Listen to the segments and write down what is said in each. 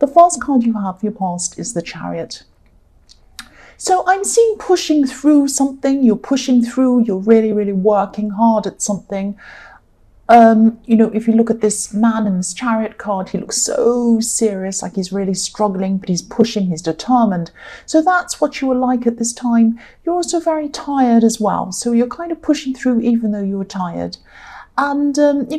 The first card you have for your past is the Chariot. So I'm seeing pushing through something. You're pushing through. You're really, really working hard at something. If you look at this man in this Chariot card, he looks so serious, like he's really struggling, but he's pushing, he's determined. So that's what you were like at this time. You're also very tired as well. So you're kind of pushing through even though you were tired. And,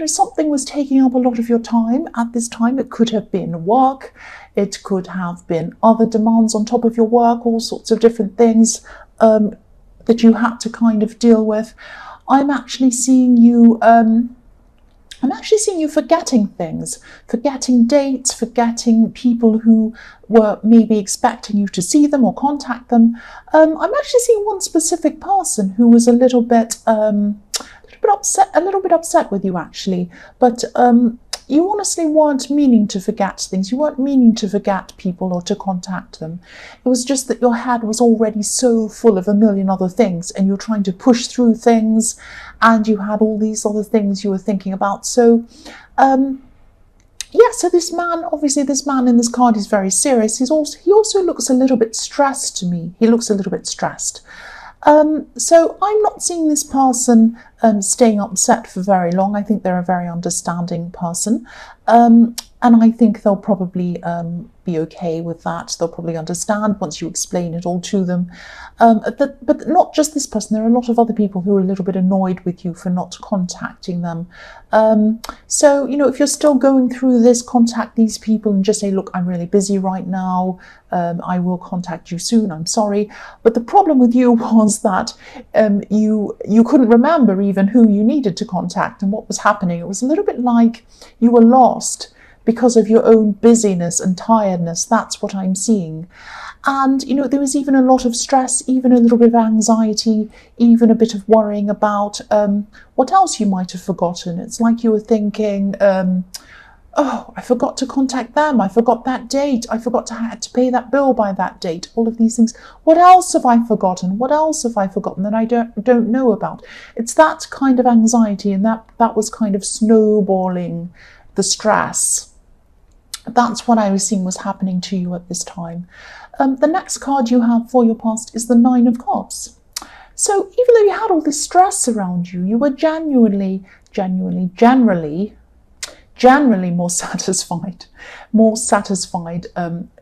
something was taking up a lot of your time at this time. It could have been work. It could have been other demands on top of your work, all sorts of different things that you had to kind of deal with. I'm actually seeing you forgetting things, forgetting dates, forgetting people who were maybe expecting you to see them or contact them. I'm actually seeing one specific person who was a little bit upset with you actually, but you honestly weren't meaning to forget things. You weren't meaning to forget people or to contact them. It was just that your head was already so full of a million other things and you're trying to push through things and you had all these other things you were thinking about. So, so this man in this card is very serious. He also looks a little bit stressed to me. He looks a little bit stressed. So I'm not seeing this person staying upset for very long. I think they're a very understanding person. And I think they'll probably be okay with that. They'll probably understand once you explain it all to them. But not just this person. There are a lot of other people who are a little bit annoyed with you for not contacting them. So, if you're still going through this, contact these people and just say, look, I'm really busy right now. I will contact you soon. I'm sorry. But the problem with you was that you couldn't remember even who you needed to contact and what was happening. It was a little bit like you were lost because of your own busyness and tiredness. That's what I'm seeing. And, there was even a lot of stress, even a little bit of anxiety, even a bit of worrying about what else you might have forgotten. It's like you were thinking, I forgot to contact them. I forgot that date. I forgot I had to pay that bill by that date. All of these things. What else have I forgotten? What else have I forgotten that I don't know about? It's that kind of anxiety, and that was kind of snowballing the stress. That's what I was seeing was happening to you at this time. The next card you have for your past is the Nine of Cups. So even though you had all this stress around you, you were generally more satisfied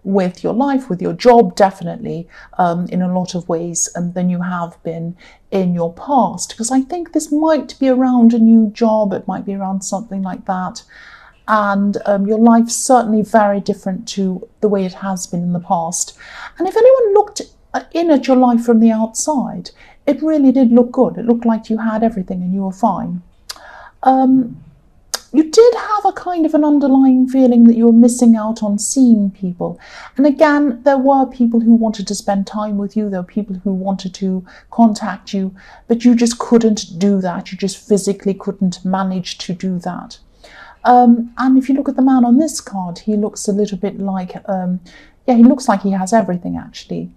with your life, with your job, definitely, in a lot of ways than you have been in your past. Because I think this might be around a new job, it might be around something like that. And your life's certainly very different to the way it has been in the past. And if anyone looked in at your life from the outside, it really did look good. It looked like you had everything and you were fine. You did have a kind of an underlying feeling that you were missing out on seeing people. And again, there were people who wanted to spend time with you. There were people who wanted to contact you, but you just couldn't do that. You just physically couldn't manage to do that. And if you look at the man on this card, he looks a little bit like, he looks like he has everything, actually.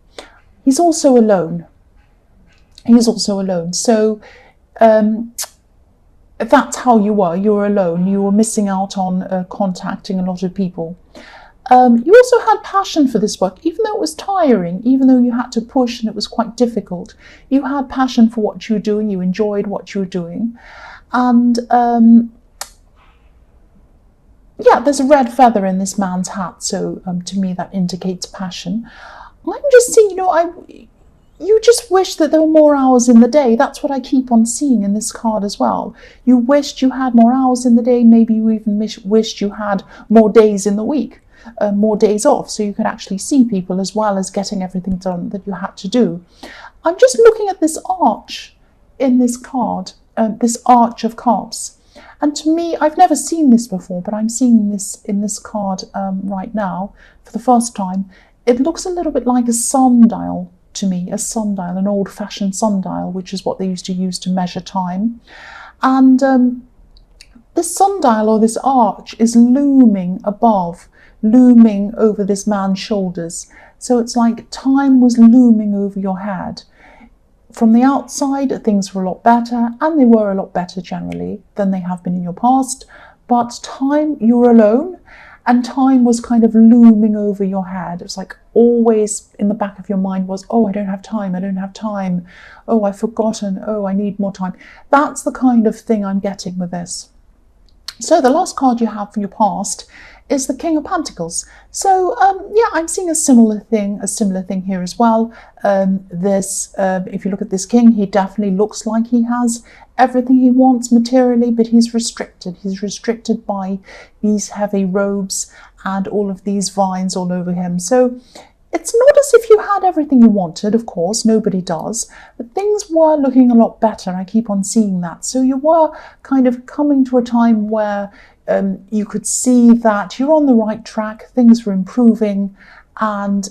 He's also alone. So that's how you were. You were alone. You were missing out on contacting a lot of people. You also had passion for this work, even though it was tiring, even though you had to push and it was quite difficult. You had passion for what you were doing. You enjoyed what you were doing. And there's a red feather in this man's hat, so to me that indicates passion. I'm just seeing, you just wish that there were more hours in the day. That's what I keep on seeing in this card as well. You wished you had more hours in the day. Maybe you even wished you had more days in the week, more days off, so you could actually see people as well as getting everything done that you had to do. I'm just looking at this arch in this card, this Arch of Cups. And to me, I've never seen this before, but I'm seeing this in this card right now for the first time. It looks a little bit like a sundial to me, a sundial, an old-fashioned sundial, which is what they used to use to measure time. And this sundial or this arch is looming over this man's shoulders. So it's like time was looming over your head. From the outside, things were a lot better, and they were a lot better generally than they have been in your past. But time, you were alone, and time was kind of looming over your head. It was like always in the back of your mind was, oh, I don't have time, I don't have time. Oh, I've forgotten. Oh, I need more time. That's the kind of thing I'm getting with this. So the last card you have from your past is the King of Pentacles. So yeah, I'm seeing a similar thing here as well. If you look at this king, he definitely looks like he has everything he wants materially, but he's restricted. He's restricted by these heavy robes and all of these vines all over him. So it's not as if you had everything you wanted, of course, nobody does, but things were looking a lot better. I keep on seeing that. So you were kind of coming to a time where you could see that you're on the right track, things were improving, and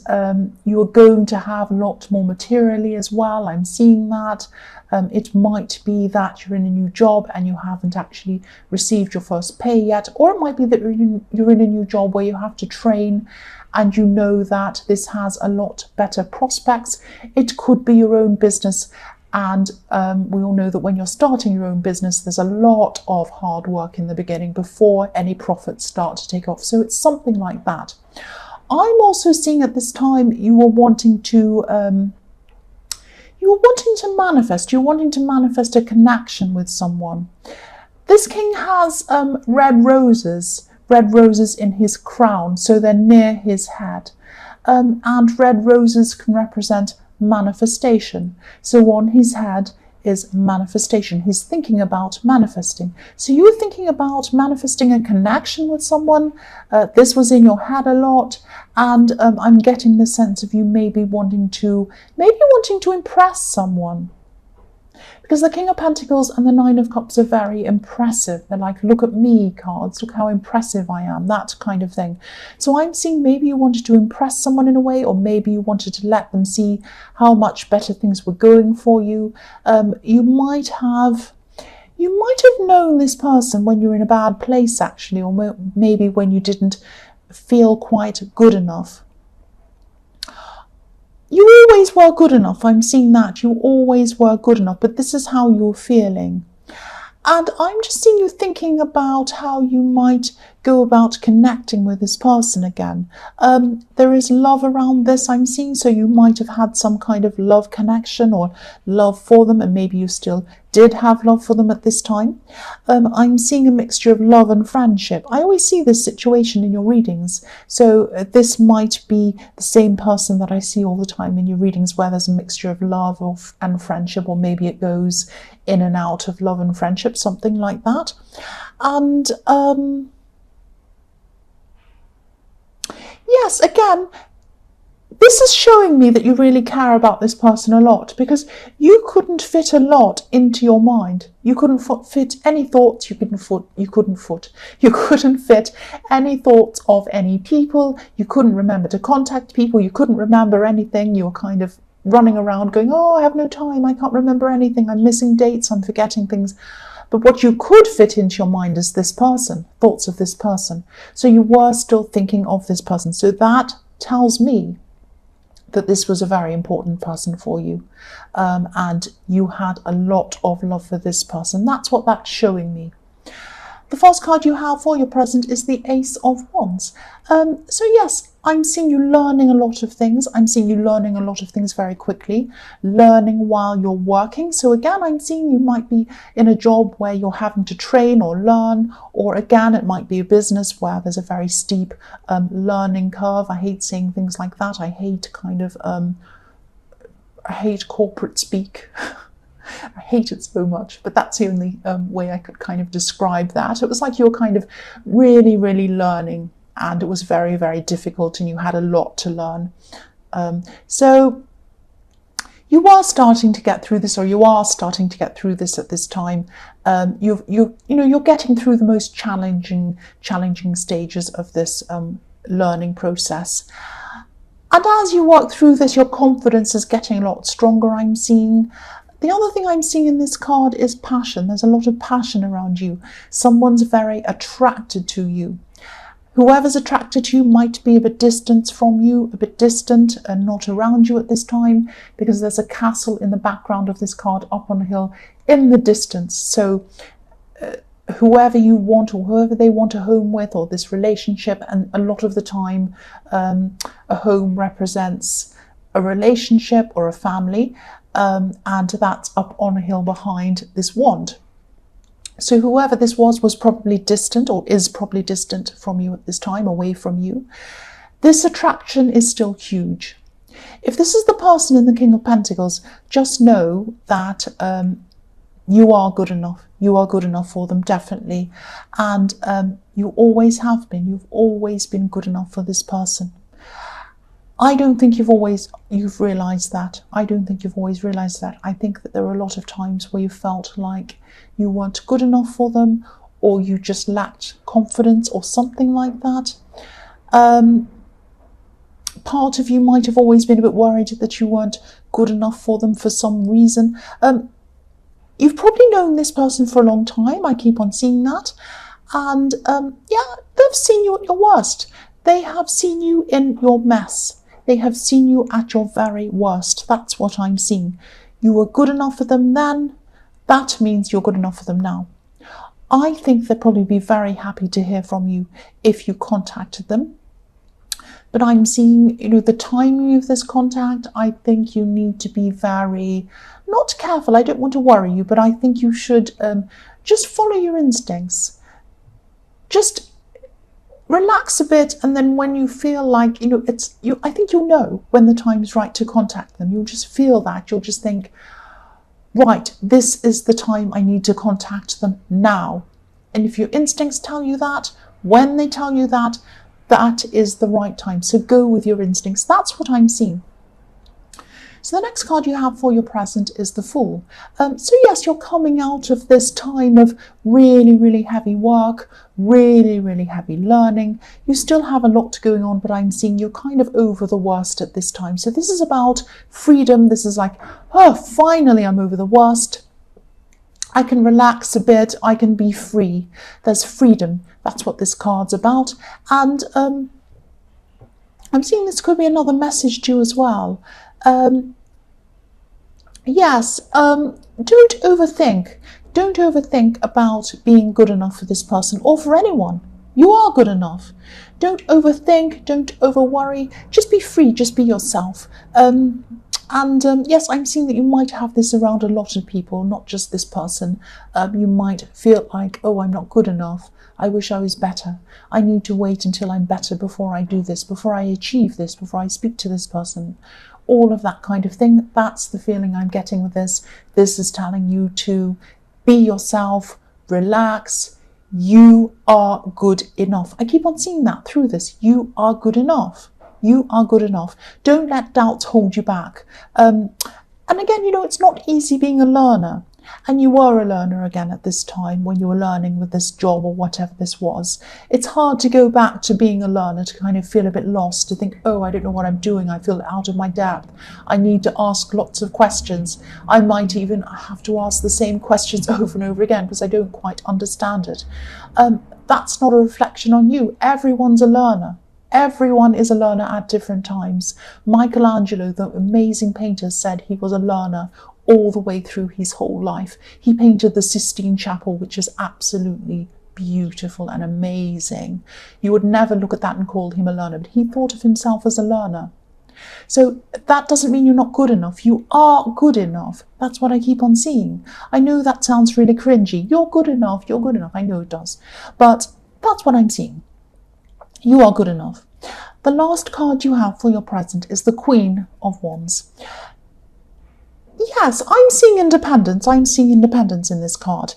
you are going to have a lot more materially as well. I'm seeing that. It might be that you're in a new job and you haven't actually received your first pay yet, or it might be that you're in a new job where you have to train and you know that this has a lot better prospects. It could be your own business, and we all know that when you're starting your own business, there's a lot of hard work in the beginning before any profits start to take off. So it's something like that. I'm also seeing at this time you are wanting to manifest. You're wanting to manifest a connection with someone. This king has red roses in his crown, so they're near his head. And red roses can represent manifestation. So on his head is manifestation. He's thinking about manifesting. So you're thinking about manifesting a connection with someone. This was in your head a lot, and I'm getting the sense of you maybe wanting to impress someone. Because the King of Pentacles and the Nine of Cups are very impressive. They're like, look at me cards, look how impressive I am, that kind of thing. So I'm seeing maybe you wanted to impress someone in a way, or maybe you wanted to let them see how much better things were going for you. You might have known this person when you were in a bad place, actually, or maybe when you didn't feel quite good enough. You always were good enough. I'm seeing that. You always were good enough, but this is how you're feeling. And I'm just seeing you thinking about how you might go about connecting with this person again. There is love around this, I'm seeing, so you might have had some kind of love connection or love for them, and maybe you still did have love for them at this time. I'm seeing a mixture of love and friendship. I always see this situation in your readings. So this might be the same person that I see all the time in your readings, where there's a mixture of love and friendship, or maybe it goes in and out of love and friendship, something like that. And yes, again, this is showing me that you really care about this person a lot, because you couldn't fit a lot into your mind. You couldn't fit any thoughts. You couldn't fit any thoughts of any people. You couldn't remember to contact people. You couldn't remember anything. You were kind of running around going, oh, I have no time. I can't remember anything. I'm missing dates. I'm forgetting things. But what you could fit into your mind is this person, thoughts of this person. So you were still thinking of this person. So that tells me that this was a very important person for you, and you had a lot of love for this person. That's what that's showing me. The first card you have for your present is the Ace of Wands. So yes, I'm seeing you learning a lot of things. I'm seeing you learning a lot of things very quickly, learning while you're working. So again, I'm seeing you might be in a job where you're having to train or learn, or again, it might be a business where there's a very steep learning curve. I hate saying things like that. I hate I hate corporate speak. I hate it so much, but that's the only way I could kind of describe that. It was like you were kind of really, really learning, and it was very, very difficult, and you had a lot to learn. So you are starting to get through this, or you are starting to get through this at this time. You're getting through the most challenging stages of this learning process. And as you work through this, your confidence is getting a lot stronger, I'm seeing. The other thing I'm seeing in this card is passion. There's a lot of passion around you. Someone's very attracted to you. Whoever's attracted to you might be a bit distant from you, a bit distant and not around you at this time, because there's a castle in the background of this card up on a hill in the distance. So whoever you want or whoever they want a home with, or this relationship. And a lot of the time, a home represents a relationship or a family, and that's up on a hill behind this wand. So whoever this was probably distant, or is probably distant from you at this time, away from you. This attraction is still huge. If this is the person in the King of Pentacles, just know that you are good enough. You are good enough for them, definitely. And you always have been. You've always been good enough for this person. I don't think you've realised that. I don't think you've always realised that. I think that there are a lot of times where you felt like you weren't good enough for them, or you just lacked confidence or something like that. Part of you might have always been a bit worried that you weren't good enough for them for some reason. You've probably known this person for a long time. I keep on seeing that. And yeah, they've seen you at your worst. They have seen you in your mess. They have seen you at your very worst. That's what I'm seeing. You were good enough for them then. That means you're good enough for them now. I think they'd probably be very happy to hear from you if you contacted them. But I'm seeing, the timing of this contact. I think you need to be very, not careful. I don't want to worry you, but I think you should just follow your instincts. Just relax a bit, and then when you feel like, I think you'll know when the time is right to contact them. You'll just feel that. You'll just think, right, this is the time I need to contact them now. And if your instincts tell you that, when they tell you that, that is the right time. So go with your instincts. That's what I'm seeing. So the next card you have for your present is the Fool. So yes, you're coming out of this time of really, really heavy work, really, really heavy learning. You still have a lot going on, but I'm seeing you're kind of over the worst at this time. So this is about freedom. This is like, oh, finally I'm over the worst. I can relax a bit. I can be free. There's freedom. That's what this card's about. And I'm seeing this could be another message to you as well. Yes, don't overthink. Don't overthink about being good enough for this person or for anyone. You are good enough. Don't overthink, don't over worry. Just be free, just be yourself. Yes, I'm seeing that you might have this around a lot of people, not just this person. You might feel like, oh, I'm not good enough. I wish I was better. I need to wait until I'm better before I do this, before I achieve this, before I speak to this person. All of that kind of thing. That's the feeling I'm getting with this. This is telling you to be yourself, relax. You are good enough. I keep on seeing that through this. You are good enough. You are good enough. Don't let doubts hold you back. And again, it's not easy being a learner. And you were a learner again at this time when you were learning with this job or whatever this was. It's hard to go back to being a learner, to kind of feel a bit lost, to think, oh, I don't know what I'm doing. I feel out of my depth. I need to ask lots of questions. I might even have to ask the same questions over and over again because I don't quite understand it. That's not a reflection on you. Everyone's a learner. Everyone is a learner at different times. Michelangelo, the amazing painter, said he was a learner all the way through his whole life. He painted the Sistine Chapel, which is absolutely beautiful and amazing. You would never look at that and call him a learner, but he thought of himself as a learner. So that doesn't mean you're not good enough. You are good enough. That's what I keep on seeing. I know that sounds really cringy. You're good enough. You're good enough. I know it does. But that's what I'm seeing. You are good enough. The last card you have for your present is the Queen of Wands. Yes, I'm seeing independence. I'm seeing independence in this card.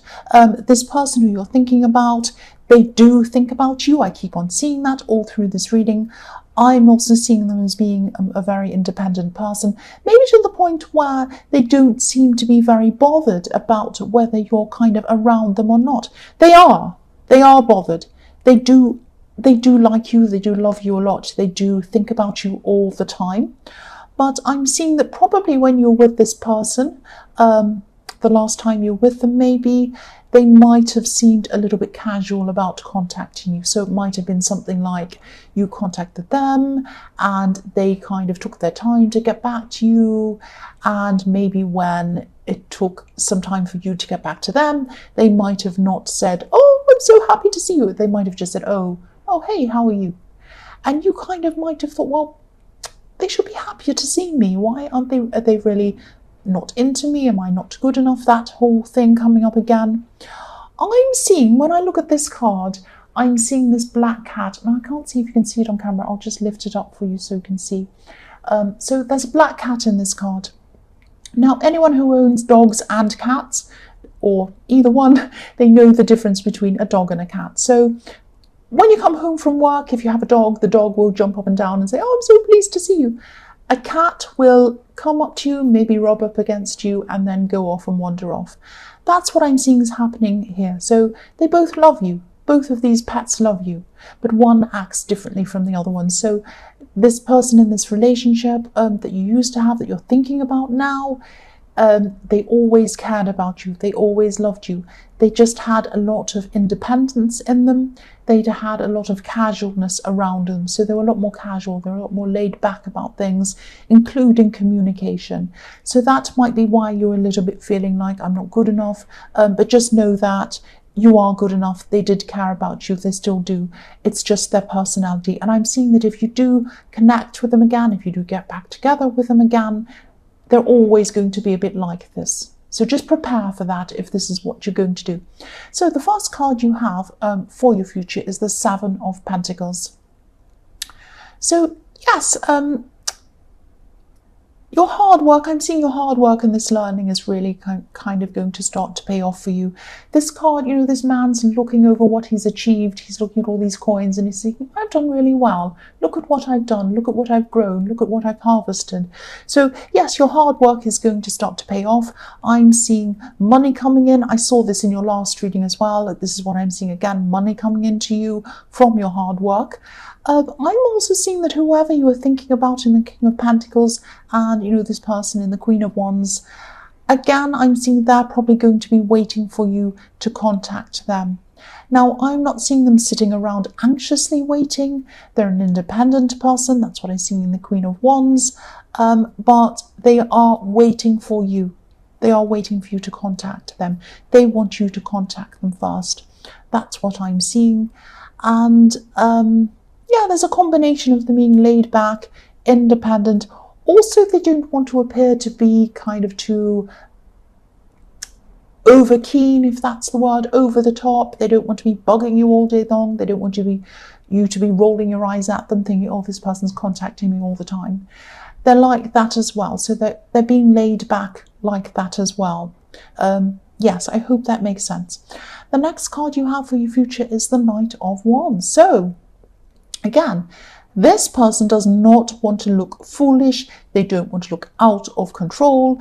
This person who you're thinking about, they do think about you. I keep on seeing that all through this reading. I'm also seeing them as being a very independent person, maybe to the point where they don't seem to be very bothered about whether you're kind of around them or not. They are bothered. They do like you. They do love you a lot. They do think about you all the time. But I'm seeing that probably when you're with this person, the last time you were with them, maybe they might have seemed a little bit casual about contacting you. So it might have been something like you contacted them and they kind of took their time to get back to you. And maybe when it took some time for you to get back to them, they might have not said, "Oh, I'm so happy to see you." They might have just said, "Oh, hey, how are you?" And you kind of might have thought, well, they should be happier to see me. Why aren't they? Are they really not into me? Am I not good enough? That whole thing coming up again. I'm seeing, when I look at this card, I'm seeing this black cat. Now, I can't see if you can see it on camera. I'll just lift it up for you so you can see. So there's a black cat in this card. Now, anyone who owns dogs and cats, or either one, they know the difference between a dog and a cat. So when you come home from work, if you have a dog, the dog will jump up and down and say, "Oh, I'm so pleased to see you." A cat will come up to you, maybe rub up against you, and then go off and wander off. That's what I'm seeing is happening here. So they both love you. Both of these pets love you, but one acts differently from the other one. So this person in this relationship that you used to have, that you're thinking about now, they always cared about you. They always loved you. They just had a lot of independence in them. They had a lot of casualness around them. So they were a lot more casual. They were a lot more laid back about things, including communication. So that might be why you're a little bit feeling like, "I'm not good enough." But just know that you are good enough. They did care about you. They still do. It's just their personality. And I'm seeing that if you do connect with them again, if you do get back together with them again, they're always going to be a bit like this. So just prepare for that if this is what you're going to do. So the first card you have for your future is the Seven of Pentacles. So yes, your hard work, I'm seeing your hard work and this learning is really kind of going to start to pay off for you. This card, you know, this man's looking over what he's achieved. He's looking at all these coins and he's thinking, "I've done really well. Look at what I've done. Look at what I've grown. Look at what I've harvested." So yes, your hard work is going to start to pay off. I'm seeing money coming in. I saw this in your last reading as well. This is what I'm seeing again, money coming into you from your hard work. I'm also seeing that whoever you were thinking about in the King of Pentacles and, you know, this person in the Queen of Wands, again, I'm seeing they're probably going to be waiting for you to contact them. Now, I'm not seeing them sitting around anxiously waiting. They're an independent person. That's what I'm seeing in the Queen of Wands. But they are waiting for you. They are waiting for you to contact them. They want you to contact them first. That's what I'm seeing. And yeah, there's a combination of them being laid back, independent. Also, they don't want to appear to be kind of too over keen, if that's the word, over the top. They don't want to be bugging you all day long. They don't want you to be rolling your eyes at them thinking, "Oh, this person's contacting me all the time." They're like that as well. So they're being laid back like that as well. Yes, I hope that makes sense. The next card you have for your future is the Knight of Wands. So again, this person does not want to look foolish. They don't want to look out of control.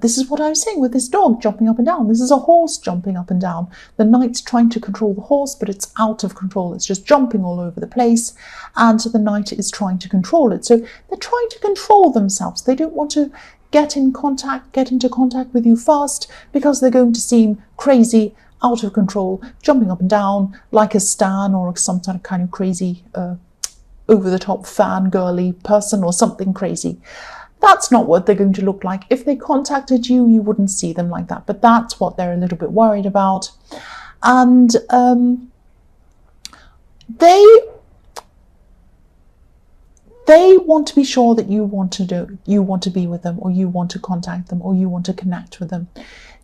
This is what I'm saying with this dog jumping up and down. This is a horse jumping up and down. The knight's trying to control the horse, but it's out of control. It's just jumping all over the place. And the knight is trying to control it. So they're trying to control themselves. They don't want to get into contact with you fast because they're going to seem crazy, out of control, jumping up and down like a stan or some kind of crazy over-the-top fangirly person or something crazy. That's not what they're going to look like. If they contacted you, you wouldn't see them like that. But that's what they're a little bit worried about. And they want to be sure that you want to be with them, or you want to contact them, or you want to connect with them.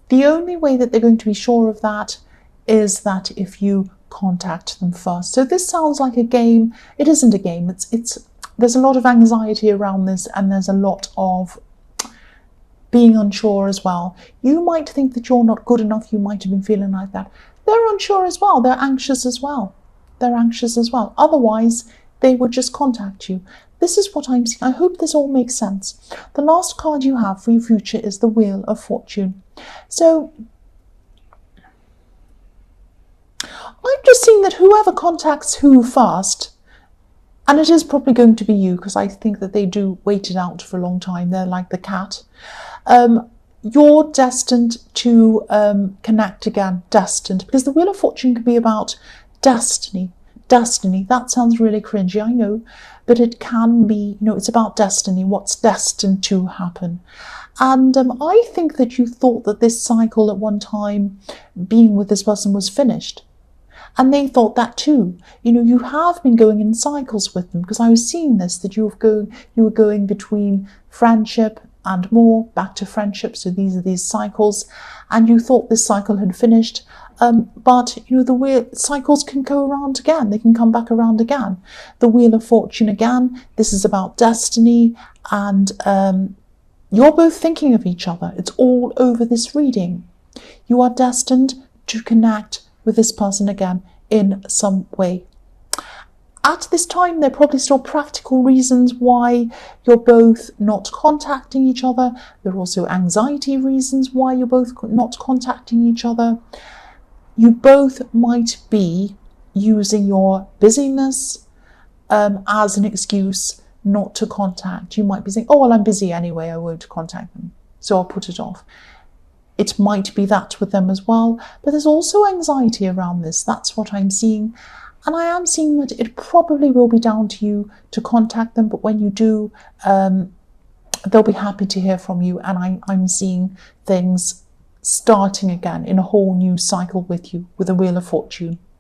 The only way that they're going to be sure of that is that if you contact them first. So this sounds like a game. It isn't a game. There's a lot of anxiety around this, and there's a lot of being unsure as well. You might think that you're not good enough. You might have been feeling like that. They're unsure as well. They're anxious as well. Otherwise, they would just contact you. This is what I'm seeing. I hope this all makes sense. The last card you have for your future is the Wheel of Fortune. So I'm just seeing that whoever contacts who first, and it is probably going to be you, because I think that they do wait it out for a long time. They're like the cat. you're destined to connect again. Destined, because the Wheel of Fortune can be about destiny. Destiny, that sounds really cringy, I know, but it can be, it's about destiny, what's destined to happen. And I think that you thought that this cycle at one time, being with this person, was finished. And they thought that too. You have been going in cycles with them, because I was seeing this, that you were going between friendship and more, back to friendship. So these are these cycles, and you thought this cycle had finished. But the wheel cycles can go around again. They can come back around again. The Wheel of Fortune again. This is about destiny, and you're both thinking of each other. It's all over this reading. You are destined to connect with this person again in some way. At this time, there are probably still practical reasons why you're both not contacting each other. There are also anxiety reasons why you're both not contacting each other. You both might be using your busyness as an excuse not to contact. You might be saying, oh, well, I'm busy anyway, I won't contact them, so I'll put it off. It might be that with them as well, but there's also anxiety around this. That's what I'm seeing. And I am seeing that it probably will be down to you to contact them, but when you do, they'll be happy to hear from you. And I'm seeing things starting again in a whole new cycle with you, with the Wheel of Fortune.